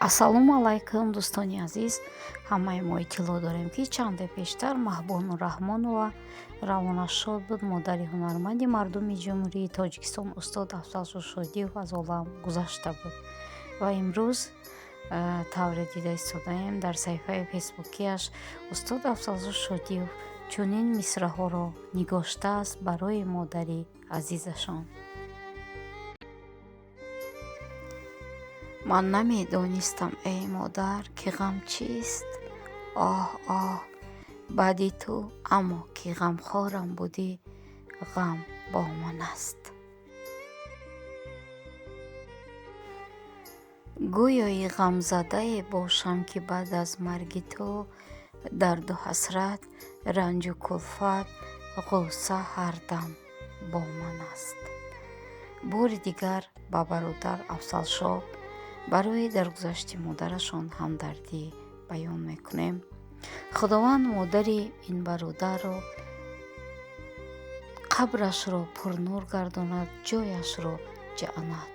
Ассалому алайкум, дӯстони азиз. Ҳамаи мо иттилоъ дорем, ки чанде пештар Маҳбону Раҳмонова равонашод буд, модари ҳунарманди мардуми Ҷумҳурии Тоҷикистон устод Афзалшоҳ Шодиев аз олам гузашта буд. Ва имрӯз тавре дида истодаем дар саҳифаи фейсбукиаш устод Афзалшоҳ Шодиев чунин мисраҳоро нигоштааст барои модари азизашон. Ман намедонистам, эй модар, ки ғам чист. Оҳ оҳ баъди ту, аммо ки ғамхорам будӣ, ғам бо ман аст. гӯёи ғамзадае бошам, ки баъд аз марги ту дарду ҳасрат, ранҷу кулфат, ғусса ҳардам бо ман аст. бори дигар ба бародар Афзалшоҳ барои даргузашти модарашон ҳамдардӣ баён мекунем. худованд модари ин бародарро қабрашро пурнур гардонад, ҷояшро ҷаннат